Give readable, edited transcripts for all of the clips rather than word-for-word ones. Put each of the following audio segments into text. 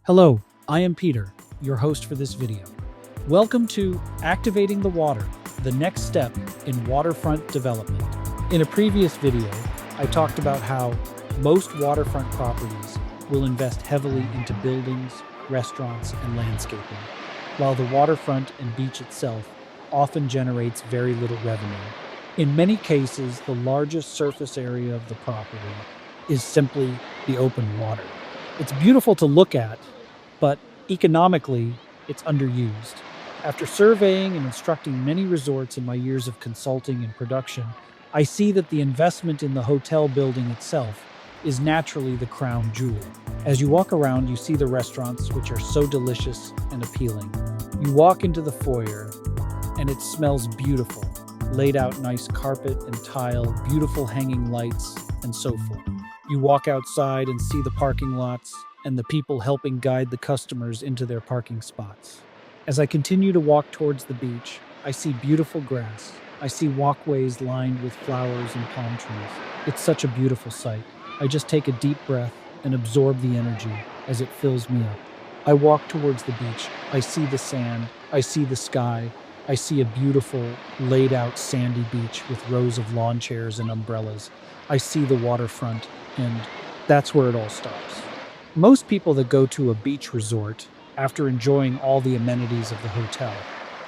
Hello, I am Peter, your host for this video. Welcome to Activating the Water, the next step in waterfront development. In a previous video, I talked about how most waterfront properties will invest heavily into buildings, restaurants, and landscaping, while the waterfront and beach itself often generates very little revenue. In many cases, the largest surface area of the property is simply the open water. It's beautiful to look at, but economically, it's underused. After surveying and instructing many resorts in my years of consulting and production, I see that the investment in the hotel building itself is naturally the crown jewel. As you walk around, you see the restaurants, which are so delicious and appealing. You walk into the foyer, and it smells beautiful. Laid out nice carpet and tile, beautiful hanging lights, and so forth. You walk outside and see the parking lots and the people helping guide the customers into their parking spots. As I continue to walk towards the beach, I see beautiful grass. I see walkways lined with flowers and palm trees. It's such a beautiful sight. I just take a deep breath and absorb the energy as it fills me up. I walk towards the beach. I see the sand. I see the sky. I see a beautiful, laid-out sandy beach with rows of lawn chairs and umbrellas. I see the waterfront, and that's where it all stops. Most people that go to a beach resort, after enjoying all the amenities of the hotel,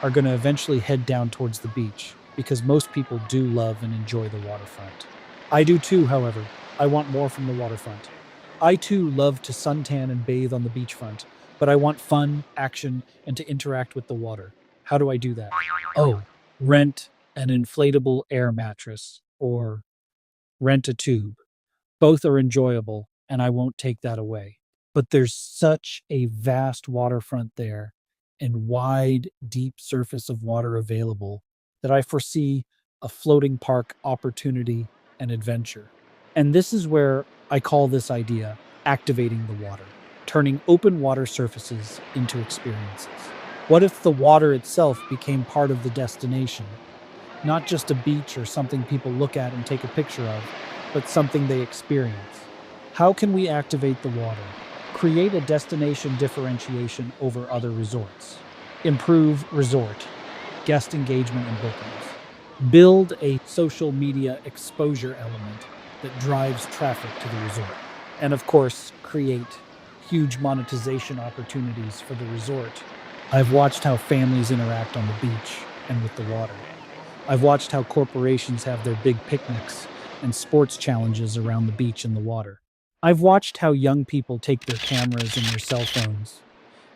are going to eventually head down towards the beach, because most people do love and enjoy the waterfront. I do too, however. I want more from the waterfront. I too love to suntan and bathe on the beachfront, but I want fun, action, and to interact with the water. How do I do that? Oh, rent an inflatable air mattress or rent a tube. Both are enjoyable, and I won't take that away. But there's such a vast waterfront there and wide, deep surface of water available that I foresee a floating park opportunity and adventure. And this is where I call this idea activating the water, turning open water surfaces into experiences. What if the water itself became part of the destination? Not just a beach or something people look at and take a picture of, but something they experience. How can we activate the water? Create a destination differentiation over other resorts. Improve resort, guest engagement and bookings. Build a social media exposure element that drives traffic to the resort. And of course, create huge monetization opportunities for the resort. I've watched how families interact on the beach and with the water. I've watched how corporations have their big picnics and sports challenges around the beach and the water. I've watched how young people take their cameras and their cell phones,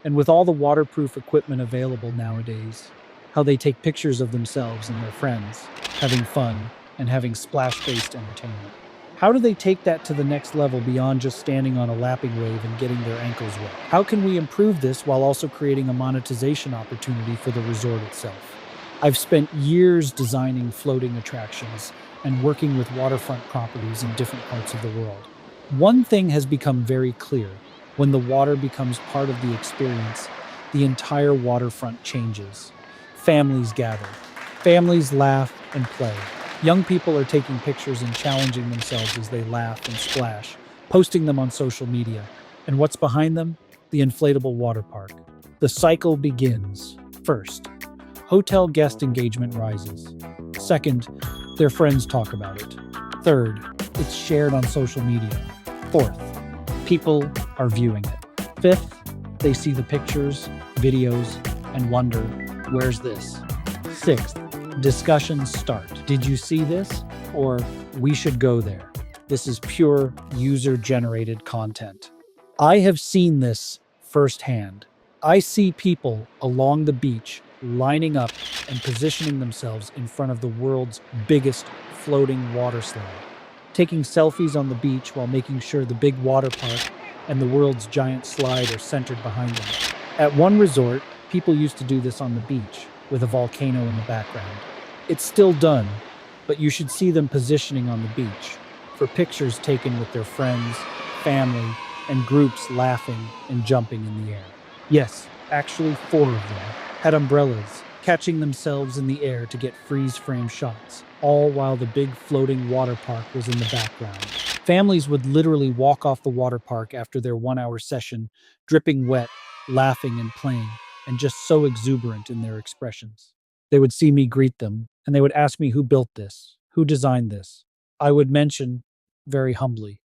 and with all the waterproof equipment available nowadays, how they take pictures of themselves and their friends, having fun and having splash-based entertainment. How do they take that to the next level beyond just standing on a lapping wave and getting their ankles wet? How can we improve this while also creating a monetization opportunity for the resort itself? I've spent years designing floating attractions and working with waterfront properties in different parts of the world. One thing has become very clear. When the water becomes part of the experience, the entire waterfront changes. Families gather. Families laugh and play. Young people are taking pictures and challenging themselves as they laugh and splash, posting them on social media. And what's behind them? The inflatable water park. The cycle begins. First, hotel guest engagement rises. Second, their friends talk about it. Third, it's shared on social media. Fourth, people are viewing it. Fifth, they see the pictures, videos, and wonder, where's this? Sixth, discussions start. Did you see this? Or we should go there. This is pure user-generated content. I have seen this firsthand. I see people along the beach lining up and positioning themselves in front of the world's biggest floating water slide, taking selfies on the beach while making sure the big water park and the world's giant slide are centered behind them. At one resort, people used to do this on the beach, with a volcano in the background. It's still done, but you should see them positioning on the beach for pictures taken with their friends, family, and groups laughing and jumping in the air. Yes, actually 4 of them had umbrellas catching themselves in the air to get freeze-frame shots, all while the big floating water park was in the background. Families would literally walk off the water park after their 1 hour session, dripping wet, laughing and playing, and just so exuberant in their expressions. They would see me greet them, and they would ask me who built this, who designed this. I would mention, very humbly,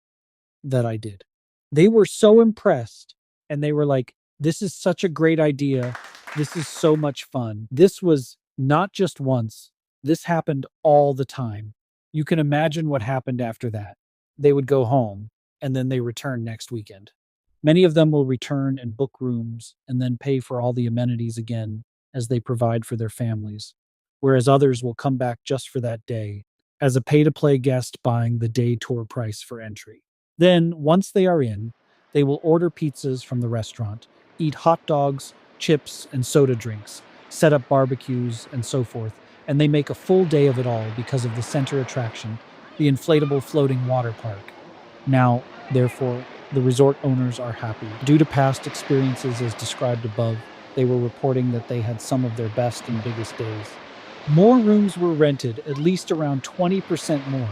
that I did. They were so impressed, and they were like, "This is such a great idea. This is so much fun." This was not just once, this happened all the time. You can imagine what happened after that. They would go home, and then they return next weekend. Many of them will return and book rooms and then pay for all the amenities again as they provide for their families, whereas others will come back just for that day as a pay-to-play guest buying the day tour price for entry. Then, once they are in, they will order pizzas from the restaurant, eat hot dogs, chips, and soda drinks, set up barbecues, and so forth, and they make a full day of it all because of the center attraction, the inflatable floating water park. Now, therefore, the resort owners are happy. Due to past experiences as described above, they were reporting that they had some of their best and biggest days. More rooms were rented, at least around 20% more,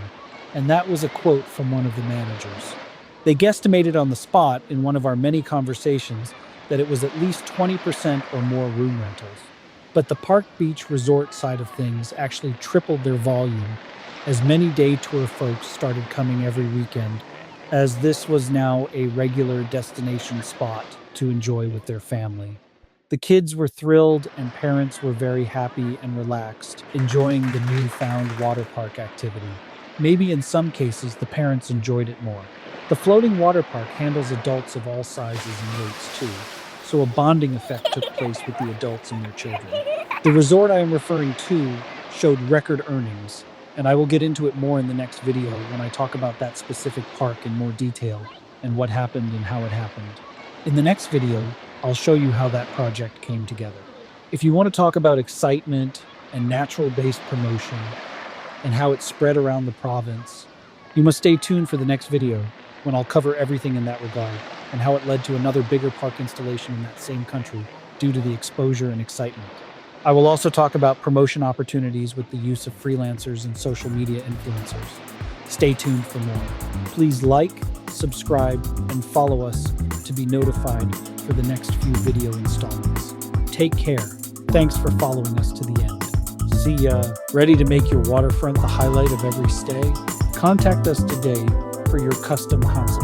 and that was a quote from one of the managers. They guesstimated on the spot in one of our many conversations that it was at least 20% or more room rentals. But the Park Beach resort side of things actually tripled their volume as many day tour folks started coming every weekend, as this was now a regular destination spot to enjoy with their family. The kids were thrilled and parents were very happy and relaxed, enjoying the newfound water park activity. Maybe in some cases, the parents enjoyed it more. The floating water park handles adults of all sizes and weights too, so a bonding effect took place with the adults and their children. The resort I am referring to showed record earnings, and I will get into it more in the next video when I talk about that specific park in more detail and what happened and how it happened. In the next video, I'll show you how that project came together. If you want to talk about excitement and natural-based promotion and how it spread around the province, you must stay tuned for the next video when I'll cover everything in that regard and how it led to another bigger park installation in that same country due to the exposure and excitement. I will also talk about promotion opportunities with the use of freelancers and social media influencers. Stay tuned for more. Please like, subscribe, and follow us to be notified for the next few video installments. Take care. Thanks for following us to the end. See ya. Ready to make your waterfront the highlight of every stay? Contact us today for your custom consultation.